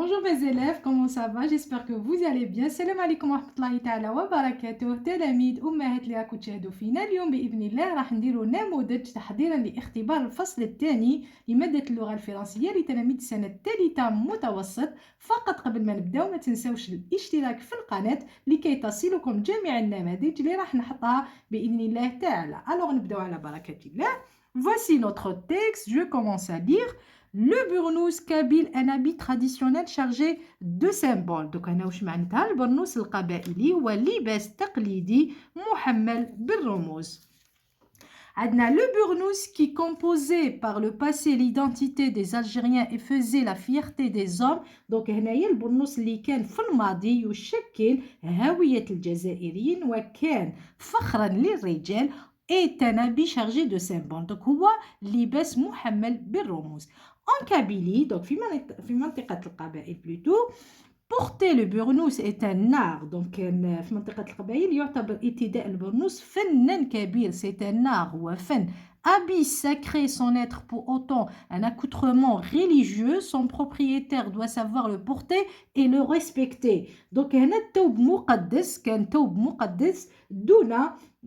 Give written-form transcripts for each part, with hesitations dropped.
Bonjour mes élèves, comment ça va? J'espère que vous allez bien. Salam alaikum wa rahmatullahi ta'ala wa barakatuh. تلاميذ أمهات اللي راكم تشاهدوا فينا اليوم بإذن الله راح نديروا نموذج تحضيرا لاختبار الفصل الثاني لمادة اللغة الفرنسية لتلاميذ السنة الثالثة متوسط. فقط قبل ما نبداو ما تنساوش الاشتراك في القناة لكي تصلكم جميع النماذج اللي راح نحطها بإذن الله تعالى. Alors نبداو على بركة الله. Voici notre texte, je commence à lire. Le burnous kabyle, un habit traditionnel chargé de symboles. Donc, أنا وش معناتها البرنوس القبائلي هو لباس تقليدي محمل بالرموز. عندنا le burnous qui composait par le passé l'identité des Algériens et faisait la fierté des hommes. donc هنايا البرنوس اللي كان في الماضي يشكل هوية الجزائريين وكان فخرا للرجال est un habit chargé de symboles. donc هو لباس محمل بالرموز. En Kabylie, donc في منطقة القبائل plutôt, porter le burnous est un art. donc في منطقة القبائل يعتبر ارتداء البرنوس فنا كبير. c'est un art هو فن. Habit sacré sans être pour autant un accoutrement religieux, son propriétaire doit savoir le porter et le respecter. donc هنا الثوب مقدس كان ثوب مقدس دون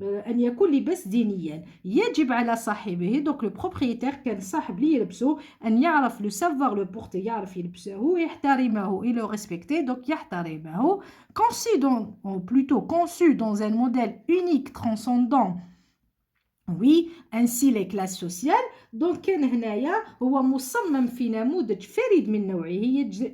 أن يكون لباس دينيا يجب على صاحبه. donc le propriétaire كان صاحب لي يلبسه أن يعرف le savoir le porter يعرف يلبسه ويحترمه et le respecter. donc يحترمه. conçu dans, ou plutôt conçu dans un modèle unique transcendant oui ainsi les classes sociales. donc كان هنايا هو مصمم في نموذج فريد من نوعه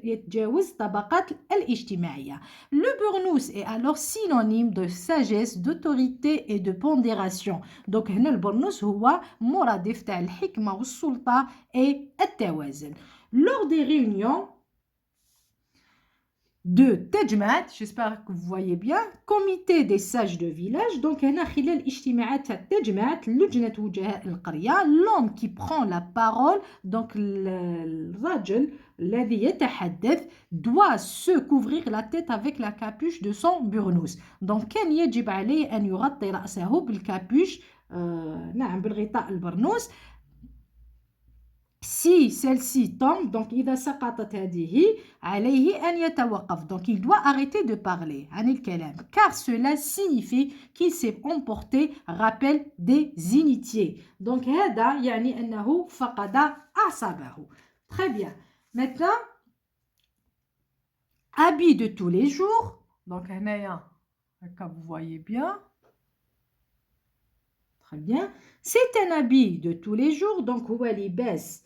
يتجاوز الطبقات الاجتماعية. Le burnous est alors synonyme de sagesse, d'autorité et de pondération. donc هنا البرنوس هو مرادف تاع الحكمة والسلطة et التوازن. lors des réunions de Tejmat, j'espère que vous voyez bien, comité des sages de village. donc هنا خلال الاجتماعات تاع Tejmat لجنة وجهاء القرية l'homme qui prend la parole donc الرجل الذي يتحدث doit se couvrir la tête avec la capuche de son burnous. donc كان يجب عليه أن يغطي رأسه بالكابوش نعم بالغطاء البرنوس. si celle-ci tombe, donc إذا سقطت هذه عليه أن يتوقف. donc il doit arrêter de parler عن الكلام car cela signifie qu'il s'est emporté, rappelle des initiés. donc هذا يعني أنه فقد أعصابه. très bien. maintenant habit de tous les jours. donc هنايا comme vous voyez bien. très bien. c'est un habit de tous les jours. donc هو لباس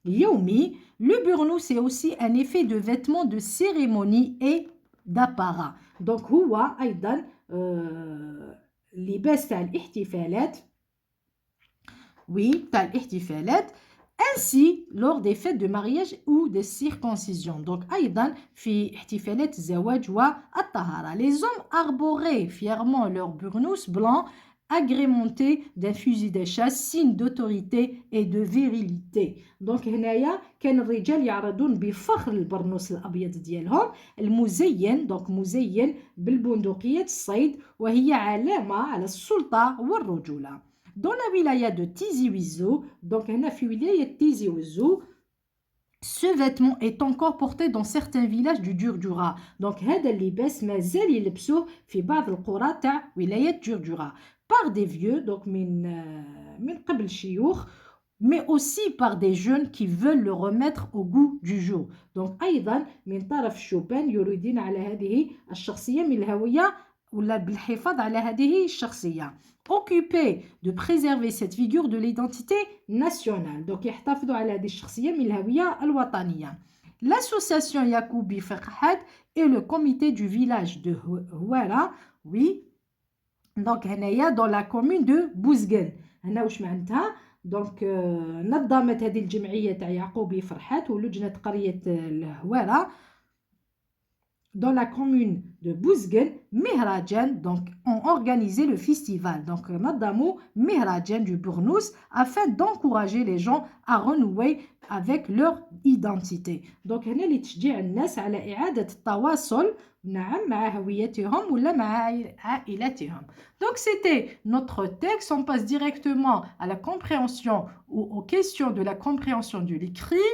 يومي. le burnous c'est aussi un effet de vêtements de cérémonie et d'apparat. donc هو أيضا لباس تاع الاحتفالات. oui تاع الاحتفالات ainsi lors des fêtes de mariage ou de circoncision. donc أيضا في احتفالات الزواج والطهارة. les hommes arboraient fièrement leur burnous blanc agrémenté d'un fusil de chasse, signe d'autorité et de virilité. donc هنايا كان الرجال يعرضون بفخر البرنوس الأبيض ديالهم المزين. donc مزين بالبندقية الصيد وهي علامة على السلطة والرجولة. dans la wilaya de Tizi Ouzou, donc هنا في ولاية تيزي وزو, ce vêtement est encore porté dans certains villages du Djurdjura. donc هذا اللباس مازال يلبسوه في بعض القرى تاع ولاية جردجرة par des vieux, donc من قبل الشيوخ, mais aussi par des jeunes qui veulent le remettre au goût du jour. donc أيضا من طرف الشبان يريدون على هذه الشخصية من الهوية ولا بالحفاظ على هذه الشخصية. occupé de préserver cette figure de l'identité nationale. donc يحتفظوا على هذه الشخصية من الهوية الوطنية. l'association Yacoubi Ferhat et le comité du village de Houara, oui. donc هنايا dans la commune de Bouzguel. هنا واش معناتها donc نظمت هذه الجمعية تاع يعقوبي فرحات ولجنة قرية الهوارة dans la commune de Bouzguel, Mehrajan, donc ont organisé le festival. donc نظموا Mehrajan du Burnous afin d'encourager les gens à renouer avec leur identité. donc هنا لتشجيع الناس على إعادة التواصل نعم مع هويتهم ولا مع عائلتهم. donc c'était notre texte. on passe directement à la compréhension ou aux questions de la compréhension de l'écrit.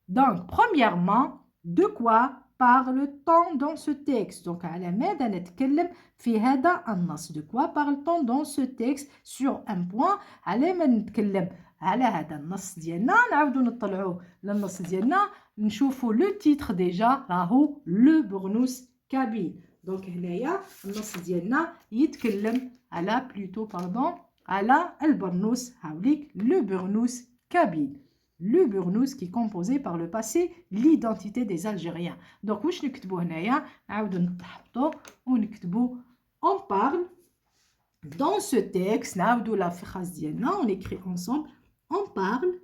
donc premièrement De quoi parle-t-on dans ce texte? Donc, على ماذا نتكلم في هذا النص? De quoi parle-t-on dans ce texte? Sur un point, على ما نتكلم على هذا النص ديالنا نعاودو نطلعو للنص ديالنا نشوفو لو تيتر ديجا راهو لو برنوس كابيل. دونك هنايا النص ديالنا يتكلم على بلوتو باردون على البرنوس هاوليك لو برنوس كابيل. Le burnous qui est composé par le passé l'identité des Algériens. Donc واش نكتبو هنايا نعاودو نحطو ونكتبو on parle dans ce texte نعاودو la phrase ديالنا on écrit ensemble on parle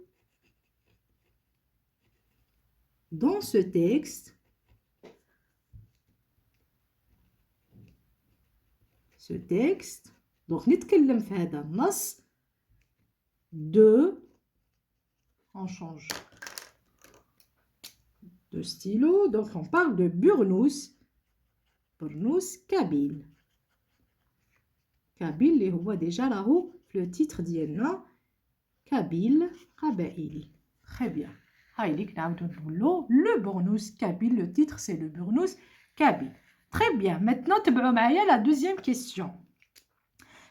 dans ce texte donc نتكلم في هذا النص de on change de stylo. Donc, on parle de Burnous Kabyle. Kabyle, اللي هو déjà راهو في le titre ديالنا Kabyle قبائلي. Très bien. هايليك نعاودو نقولو le Burnous Kabyle. Le titre c'est le Burnous Kabyle. Très bien. Maintenant, تبعوا معايا la deuxième question.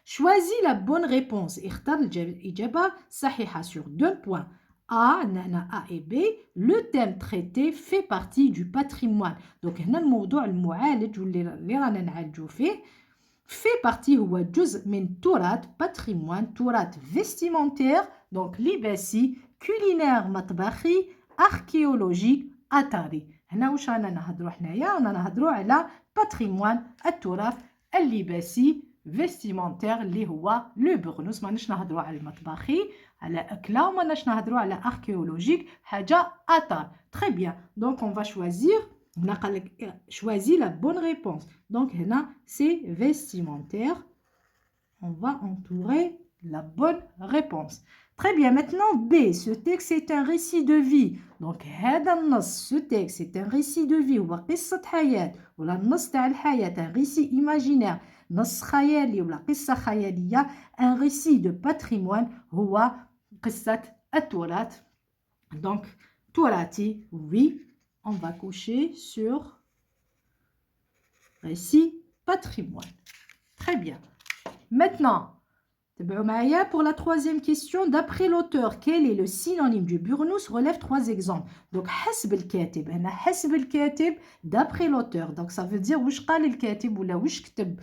Choisis la bonne réponse. اختار الإجابة صحيحة sur deux points. A, nana A et B, le thème traité fait partie du patrimoine. Donc, هنا الموضوع المعالج واللي رانا نعالجو فيه fait partie هو جزء من تراث patrimoine تراث vestimentaire donc لباسي culinaire مطبخي archéologique أثري. هنا واش رانا نهضرو حنايا رانا نهضرو على patrimoine التراث اللباسي vestimentaire اللي هو لو برنوس. ماناش نهضروا على المطبخي على اكله وماناش نهضروا على archéologique حاجه اثار. Très bien. Donc on va choisir هنا قال لك choisis la bonne réponse. Donc هنا c'est vestimentaire. On va entourer la bonne réponse. Très bien. Maintenant B. Ce texte est un récit de vie. Donc هذا النص ce texte c'est un récit de vie. هو قصة حياة ولا النص تاع الحياة un récit imaginaire. نص خيالي ولا قصة خيالية un récit de patrimoine هو قصة التراث. Donc تراثي oui on va coucher sur récit patrimoine. Très bien. Maintenant تبعوا معايا pour la troisième question. D'après l'auteur, quel est le synonyme du burnous? Relève trois exemples. Donc حسب الكاتب هنا حسب الكاتب d'après l'auteur. Donc ça veut dire واش قال الكاتب ولا واش كتب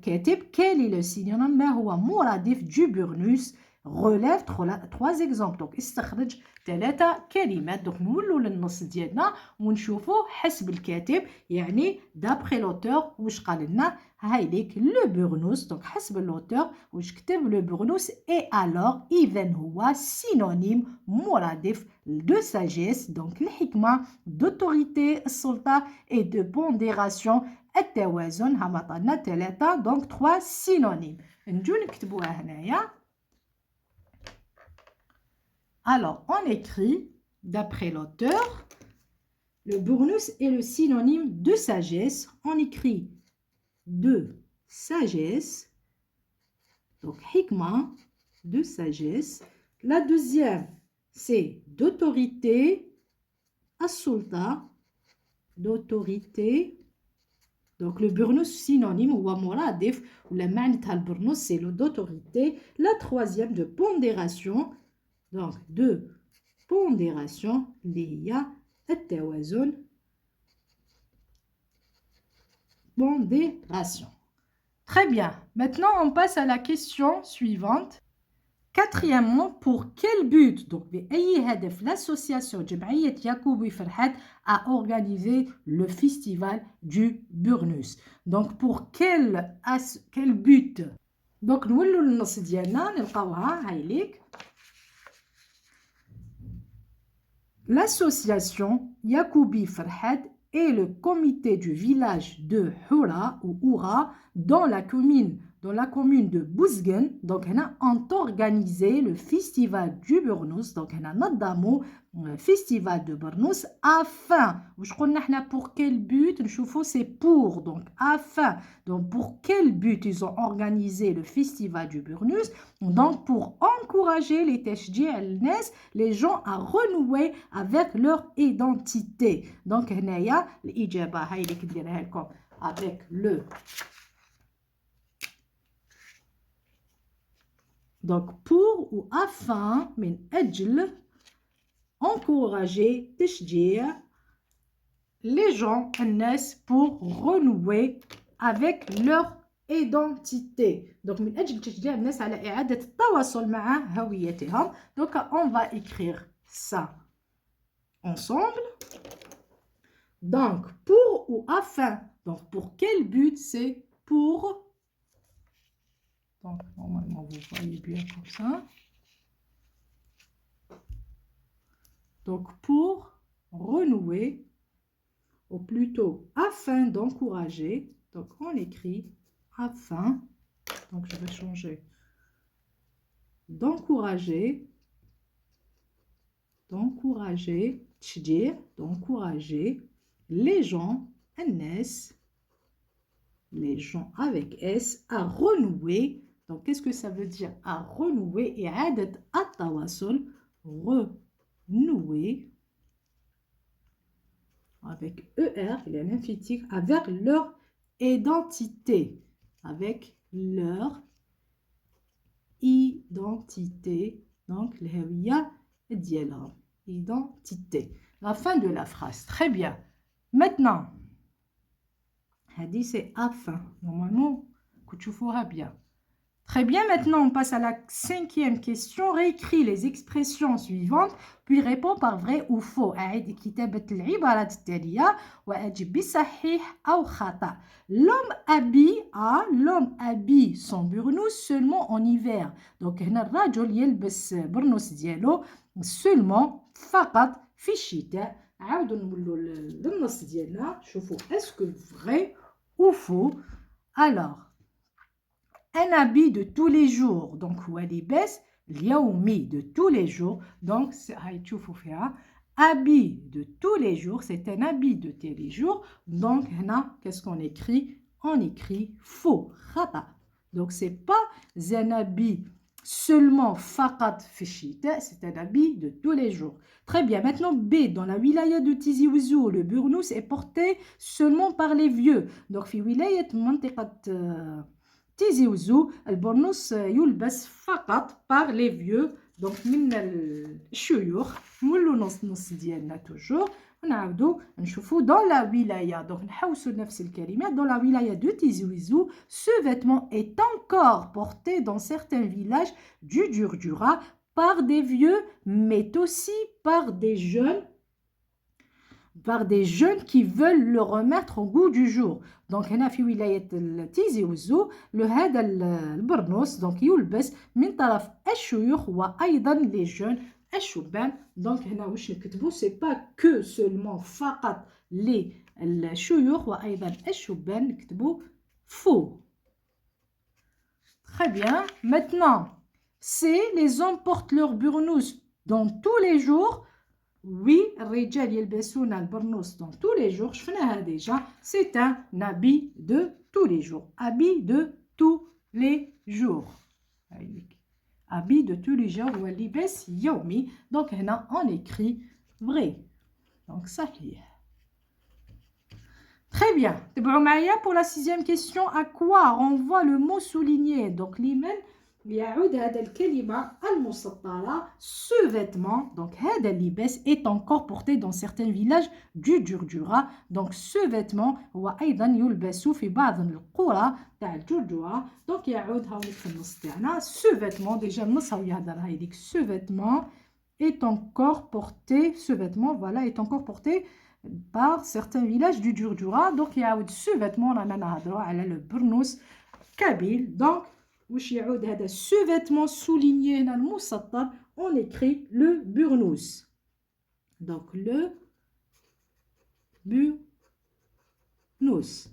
كاتب. Quel est le synonyme? ما هو مرادف du burnous? Relève trois exemples. Donc استخرج ثلاثة كلمات. Donc نولوا للنص ديالنا ونشوفوا حسب الكاتب يعني d'après l'auteur واش قال لنا. هايليك لو بورنوس. دونك حسب اللوتور واش كتب لو بورنوس اي الوغ اذا هو سينونيم مرادف دو ساجيس دونك الحكمه دوتوريتي السلطه اي دو بونديراسيون التوازن. ها عطانا ثلاثه دونك 3 سينونيم نجيو نكتبوها هنايا. Alors on écrit d'après l'auteur le burnous est le synonyme de sagesse. On écrit de sagesse, donc hikma, de sagesse. La deuxième, c'est d'autorité, as-sulta, d'autorité. Donc le burnous synonyme ou amoradif, ou la manita al burnous, c'est le d'autorité. La troisième, de pondération, donc de pondération, liya, at-tawazun. Pondération. Très bien. Maintenant, on passe à la question suivante. Quatrièmement, pour quel but donc l'association جمعية يعقوبي فرحات a organisé le festival du burnous. Donc pour quel but? Donc نولوا للنص ديالنا نلقاوها هايليك. L'association Yacoubi Farhad et le comité du village de Houra ou Oura dans la commune dans la commune de Bouzgen. Donc, on a organisé le festival du Burnous. Donc, on a نظموا le festival de Burnous afin, je connais pour quel but, c'est pour, donc afin. Donc, pour quel but ils ont organisé le festival du Burnous? Donc, pour encourager les gens à renouer avec leur identité. Donc, هنايا الإجابة هاي اللي كنديرها لكم avec le. Donc, pour ou afin, من أجل, encourager, تشجيع, les gens, الناس, pour renouer avec leur identité. Donc, من أجل تشجيع الناس على إعادة التواصل مع هويتهم. Donc, on va écrire ça ensemble. Donc, pour ou afin. Donc, pour quel but? C'est pour. Donc, normalement, vous voyez bien comme ça. Donc, pour renouer, ou plutôt afin d'encourager. Donc, on écrit afin. Donc, je vais changer. D'encourager. D'encourager. D'encourager les gens, les gens avec S, à renouer. Donc, qu'est-ce que ça veut dire? À renouer. Et عادة التواصل. Renouer. Avec ER, il y a un emphatique, avec leur identité. Avec leur identité. Donc, الهوية ديالهم. Identité. La fin de la phrase. Très bien. Maintenant, Hadi c'est afin. Normalement, que tu feras bien. Très bien, maintenant on passe à la 5e question. Réécris les expressions suivantes, puis réponds par vrai ou faux. أعد كتابة العبارات التالية وأجب بصحيح أو خطأ. L'homme habille son burnous seulement en hiver. Donc هنا الرجل يلبس برنوس ديالو seulement فقط في الشتاء. عاودوا نولوا للنص ديالنا. شوفوا est-ce que vrai ou faux. Alors, un habit de tous les jours. Donc, هو لباس اليومي de tous les jours. Donc, هاي تشوفوا فيها habit de tous les jours. C'est un habit de tous les jours. Donc, هنا, qu'est-ce qu'on écrit? On écrit faux. خطأ. Donc, c'est pas un habit seulement فقط في الشتاء. C'est un habit de tous les jours. Très bien. Maintenant, B. Dans la wilaya de Tizi Ouzou, le burnous est porté seulement par les vieux. Donc, في ولاية منطقة تيزي وزو البرنوس يلبس فقط par les vieux. donc من الشيوخ نولو نص ديالنا توجور ونعاودو نشوفو dans la wilaya. donc نحوسو نفس الكلمات. dans la wilaya de Tizi Ouzou, ce vêtement est encore porté dans certains villages du Djurdjura par des vieux mais aussi par des jeunes qui veulent le remettre au goût du jour. Donc هنا في ولاية تيزي وزو هذا البرنوس donc يلبس من طرف الشيوخ وأيضا les jeunes الشبان. donc هنا واش نكتبو c'est pas que seulement فقط الشيوخ وأيضا الشبان نكتبو faux. Très bien. Maintenant, c'est les hommes portent leur burnous dans tous les jours. Oui, الرجال يلبسون البرنوس dans tous les jours. شفناها déjà. C'est un habit de tous les jours. Habit de tous les jours. Habit de tous les jours هو لباس يومي. Donc هنا on écrit vrai. Donc صحيح. Très bien. تبعوا معايا pour la 6e question. À quoi renvoie le mot souligné? Donc لمن يعود هذا الكلمة المسطرة. Ce vêtement, donc هذا اللباس est encore porté dans certains villages du Djurdjura. donc ce vêtement هو أيضا يلبس في بعض القرى تاع الجرجرة. donc يعود هاوليك في النص تاعنا. ce vêtement déjà النص هاو يهضر هايديك. ce vêtement est encore porté. ce vêtement voilà est encore porté par certains villages du Djurdjura. donc يعود ce vêtement رانا نهضروا على le burnous kabyle. donc واش يعود هذا ce vêtement souligné هنا المسطر. on écrit le burnous. donc le burnous.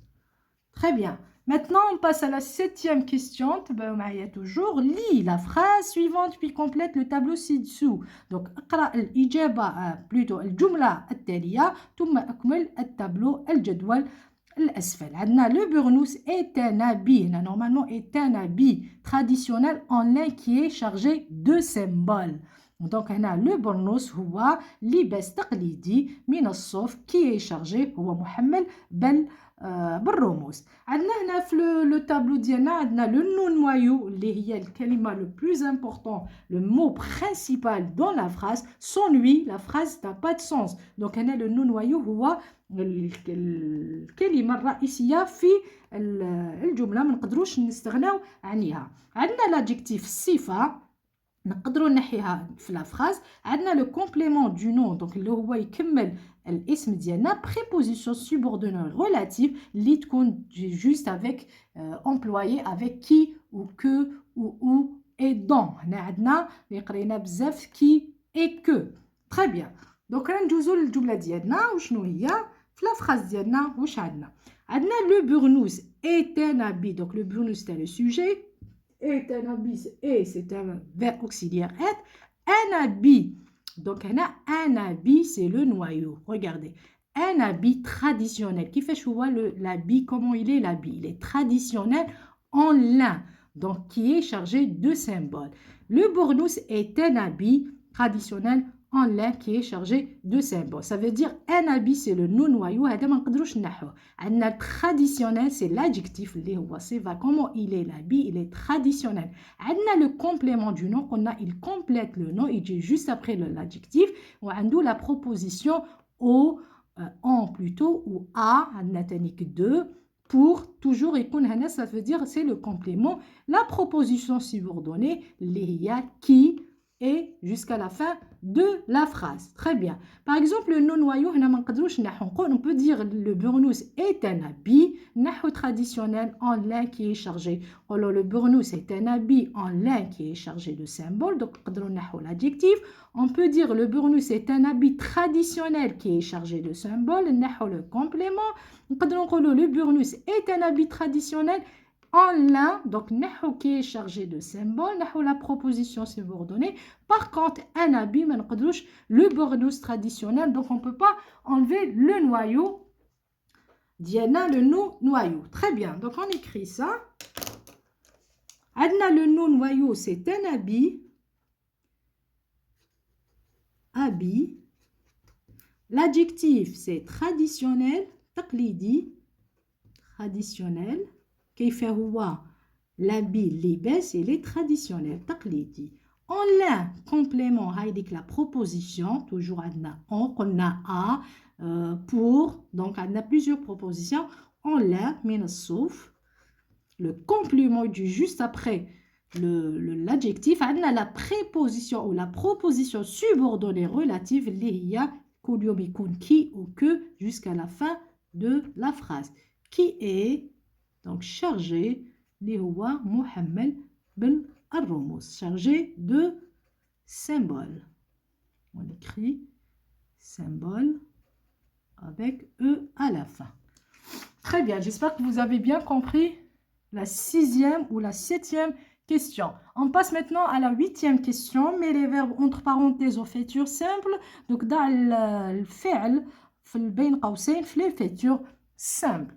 Très bien. Maintenant, on passe à la 7e question. تبعوا معايا toujours. Lis la phrase suivante puis complète le tableau ci-dessous. Donc, اقرأ الإجابة plutôt الجملة التالية ثم أكمل التابلو الجدول الأسفل. عندنا le burnous est un habit. Normalement, est un habit traditionnel en lin qui est chargé de symboles. Donc, هنا le burnous هو لباس تقليدي من الصوف qui est chargé هو محمل بالرموز. عندنا هنا في لو تابلو ديالنا عندنا لو نو نوايو اللي هي الكلمه لو بلوز امبورطون لو مو برينسيبال دون لا فراز سون lui لا فراز n'a pas de sens. دونك هنا لو نو نوايو هو الكلمه الرئيسيه في الجمله ما نقدروش نستغناو عنها. عندنا لادجيكتيف الصفه نقدروا نحيها في لا فراز. عندنا لو كومبليمون دو نون دونك اللي هو يكمل الاسم ديالنا préposition subordonnée relative اللي تكون juste avec employé avec qui ou que ou où et dont. هنا عندنا اللي قرينا بزاف qui et que. très bien. دونك ندوزو للجمله ديالنا وشنو هي في لا فراز ديالنا. واش عندنا لو burnous est un habit. donc le burnous c'est le sujet est un habit et c'est un verbe auxiliaire être. Un habit. Donc, un habit, c'est le noyau. Regardez. Un habit traditionnel. Qui fait choix l'habit? Comment il est l'habit? Il est traditionnel en lin. Donc, qui est chargé de symboles. Le burnous est un habit traditionnel en lin qui est chargé de symboles. Ça veut dire un habit, c'est le non-noyau. Un traditionnel, c'est l'adjectif. Comment il est l'habit? Il est traditionnel. Le complément du nom, il complète le nom, il dit juste après l'adjectif. On a la proposition au, en plutôt, ou à, de, pour toujours. Ça veut dire c'est le complément. La proposition subordonnée, qui, et jusqu'à la fin de la phrase. Très bien. Par exemple, le non-noyau, on peut dire le burnous est un habit traditionnel en lin qui est chargé. Alors, le burnous est un habit en lin qui est chargé de symboles. Donc, l'adjectif. On peut dire le burnous est un habit traditionnel qui est chargé de symboles. Le complément. Le burnous est un habit traditionnel en lin, donc qui est chargé de symboles, la proposition subordonnée. Par contre, un habit, le burnous traditionnel, donc on ne peut pas enlever le noyau. Diana, le noyau. Très bien, donc on écrit ça. Adna, le noyau, c'est un habit. Habit. L'adjectif, c'est traditionnel, taqlidi, traditionnel. كيف هو l'habit لباس il est traditionnel تقليدي. En lin complément هايديك la proposition toujours عندنا قلنا à pour donc عندنا plusieurs propositions en lin من الصوف. Le complément du juste après l'adjectif عندنا la préposition ou la proposition subordonnée relative اللي هي كل يوم يكون qui ou que jusqu'à la fin de la phrase qui est donc chargé اللي هو محمل بالرموز chargé de symboles. On écrit symbole avec E à la fin. Très bien, j'espère que vous avez bien compris la 6e ou la 7e question. On passe maintenant à la 8e question, mais les verbes entre parenthèses au futur simple. Donc dans الفعل في بين قوسين في les futurs simples.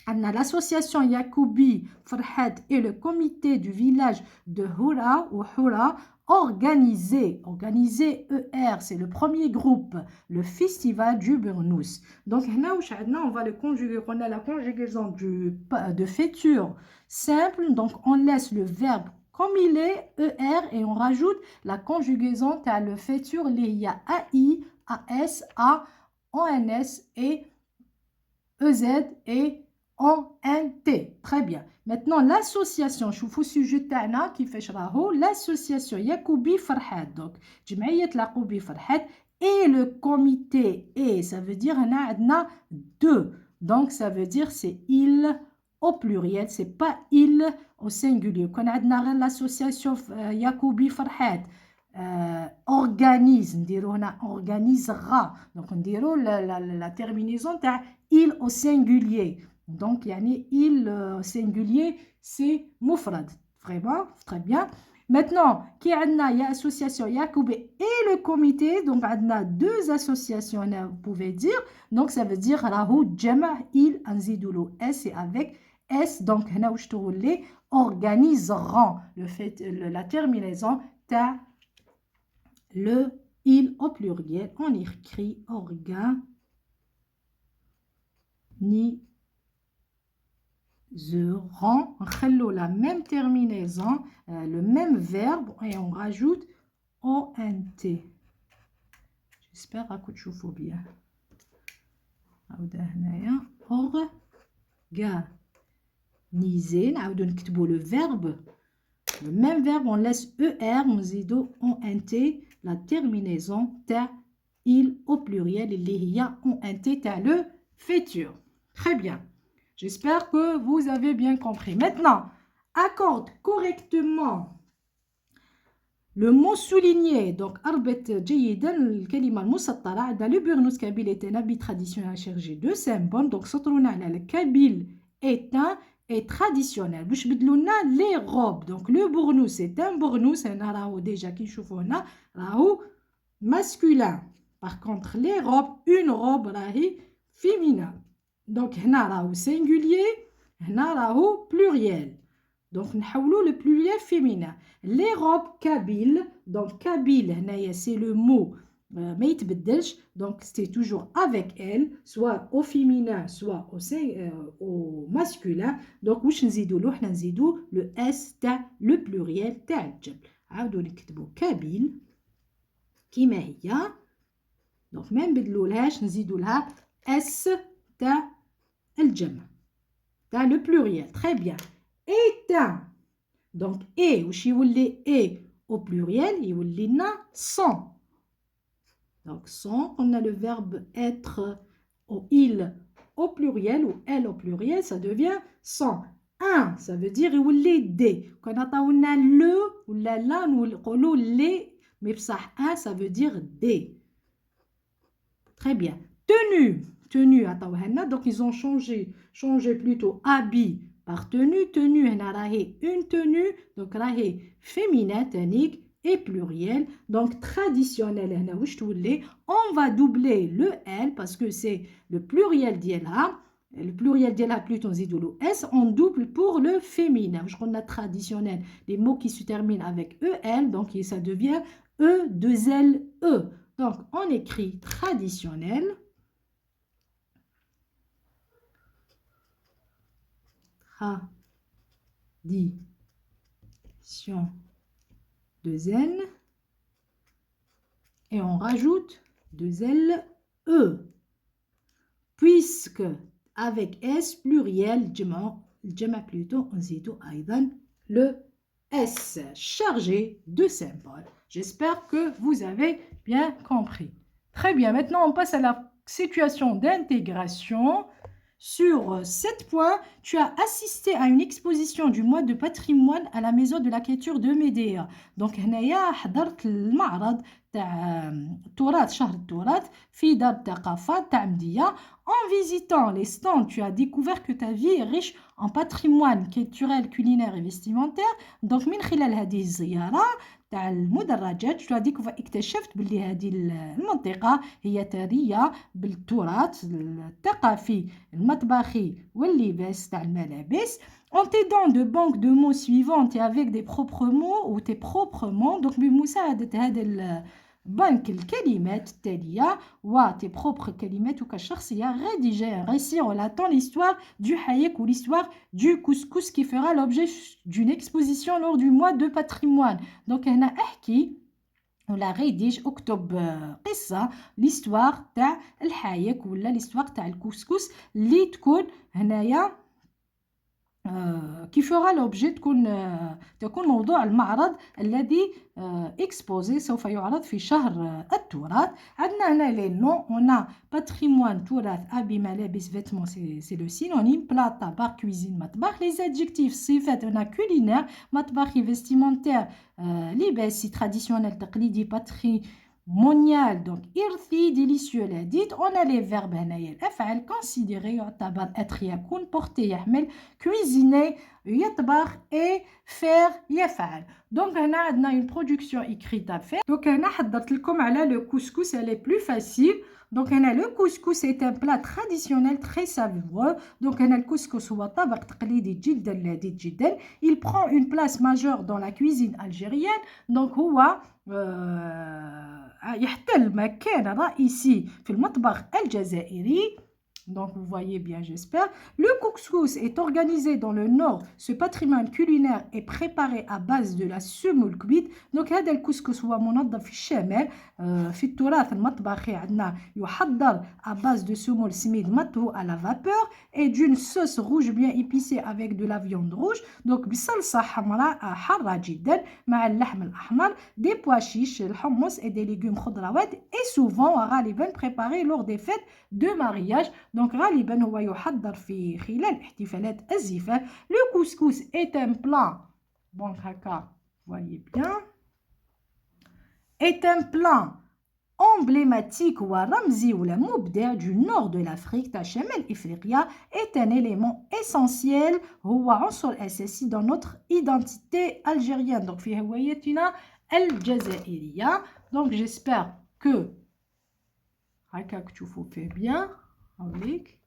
L'association Yacoubi Farhad et le comité du village de Houra ou Houra organisé ER, c'est le premier groupe, le festival du burnous. Donc on va le conjuguer, on a la conjugaison de futur simple, donc on laisse le verbe comme il est, ER, et on rajoute la conjugaison à le futur, il y a AI, AS, A, ONS et EZ et ONT. Très bien. Maintenant, l'association, je vous sujet qui fait l'association Yacoubi Farhad. Donc, Jmaïet Yacoubi Farhad et le comité. Et ça veut dire on a deux. Donc, ça veut dire c'est il au pluriel, c'est pas il au singulier. Quand on a l'association Yacoubi Farhad organise, on organisera. Donc, on dirait la terminaison il au singulier. Donc يعني il singulier c'est مفرد. Vraiment, très bien. Maintenant, qui عندنا il y a association Yacoub et le comité. Donc عندنا deux associations, vous pouvez dire. Donc ça veut dire راهو جمع il نزيدو له s et avec s. Donc هنا واش تولي organiseront. Le fait la terminaison ta le il au pluriel. On écrit organiseront. On la même terminaison, le même verbe et on rajoute ONT. J'espère que tu vois bien. Organiser, le verbe, le même verbe, on laisse ER, on dit ONT, la terminaison ta il au pluriel, il y a ONT, ta le futur. Très bien. J'espère que vous avez bien compris. Maintenant, accorde correctement le mot souligné. Donc, أربط جيدا الكلمة المسطرة. عندنا le burnous kabyle est un habit traditionnel chargé de symboles. Donc, سطرونا على le kabyle est un et traditionnel. باش بدلوا لنا les robes. Donc, le burnous c'est un burnous. هنا راهو déjà كي نشوفوا هنا راهو masculin. Par contre, les robes, une robe راهي féminin. Donc, هنا راهو singulier, هنا راهو pluriel. Donc, نحولوا le pluriel féminin. Les robes kabyles, donc kabyle, هنايا c'est le mot ما يتبدلش. Donc, c'est toujours avec elle, soit au féminin, soit au masculin. Donc, واش نزيدوا له؟ حنا نزيدوا le s تاع le pluriel تاع الجمع. عاودوا نكتبوا kabyle كيما هي. Donc, ما نبدلولهاش نزيدوا لها s تاع الجمع تاع le pluriel. Très bien. Éteint. Donc, et, واش يولي et au pluriel, يولي لنا sont. Donc, sont, on a le verbe être au il au pluriel ou elle au pluriel, ça devient sont. Un, ça veut dire يولي des. Quand on a le ou la, نقولوا les, mais بصح un, ça veut dire des. Très bien. Tenue. Tenue, donc ils ont changé plutôt habit par tenue. Tenue, une tenue, donc rahé féminin, tonique et pluriel. Donc traditionnel, on va doubler le L parce que c'est le pluriel d'Yela. Le pluriel d'Yela plutôt zidolo S, on double pour le féminin. Je connais traditionnel, les mots qui se terminent avec EL, donc ça devient E2LE. Donc on écrit traditionnel. Tradition de N et on rajoute 2 LE puisque avec S pluriel الجمع plutôt on dit le S chargé de symboles. J'espère que vous avez bien compris. Très bien, maintenant on passe à la situation d'intégration. Sur 7 points, tu as assisté à une exposition du mois de patrimoine à la maison de la culture de Médéa. Donc, هنايا حضرت المعرض تاع التراث شهر التراث في دار الثقافة تاع مدية. En visitant les stands, tu as découvert que ta vie est riche en patrimoine culturel, culinaire et vestimentaire. Donc, من خلال هذه الزيارة تاع المدرجات tu as découvert اكتشفت باللي هذه المنطقة هي ثرية بالتراث الثقافي المطبخي واللباس تاع الملابس. En t'aidant de banques de mots suivantes et avec des propres mots ou tes propres mots. Donc بمساعدة هذا البنك الكلمات التالية و tes propres كلماتك الشخصية rédiger un récit relatant l'histoire du hayek ou l'histoire du couscous qui fera l'objet d'une exposition lors du mois de patrimoine. Donc هنا احكي ولا ريديج اكتب قصة l'histoire تاع الحايك ولا l'histoire تاع الكسكس اللي تكون هنايا qui fera l'objet تكون موضوع المعرض الذي exposé سوف يعرض في شهر التراث. عندنا هنا les noms, on a patrimoine تراث habits ملابس vêtements c'est le synonyme, plat tabac cuisine مطبخ. Les adjectifs صفات on a culinaire مطبخي vestimentaire لباسي traditionnel تقليدي mondial. Donc إرثي délicieux لذيذ. On a les verbes هنايا الأفعال considérés يعتبر être يكون porter يحمل cuisiner يطبخ et faire يفعل. Donc هنا عندنا une production écrite à faire. Donc هنا حضرت لكم على le couscous, elle est plus facile. Donc هنا le couscous est un plat traditionnel très savoureux. Donc هنا الكسكس هو طبق تقليدي جدا لذيذ جدا. Il prend une place majeure dans la cuisine algérienne. Donc هو يحتل مكانة رئيسي في المطبخ الجزائري. Donc vous voyez bien, j'espère. Le couscous est organisé dans le nord. Ce patrimoine culinaire est préparé à base de la semoule cuite. Donc هذا الكسكس هو منظم في الشمال. في التراث المطبخي عندنا يحضر à base de semoule سميد مطهو à la vapeur et d'une sauce rouge bien épicée avec de la viande rouge. Donc بصلصة حمراء حارة جدا مع اللحم الأحمر, des pois chiches, الحمص et des légumes خضروات et souvent غالبا préparé lors des fêtes de mariage. Donc غالبا هو يحضر في خلال احتفالات الزفاف. Le couscous est un plat, bon هكا voyez bien, est un plat emblématique ورمزي ولا مبدع du nord de l'Afrique تاع شمال إفريقيا. est un élément essentiel, هو عنصر أساسي dans notre identité algérienne. donc في هويتنا الجزائرية. donc j'espère que هكاك تشوفوا فيه bien. هاوليك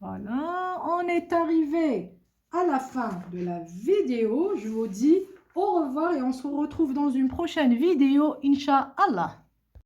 voilà, on est arrivé à la fin de la vidéo. Je vous dis au revoir et on se retrouve dans une prochaine vidéo, Inch'Allah.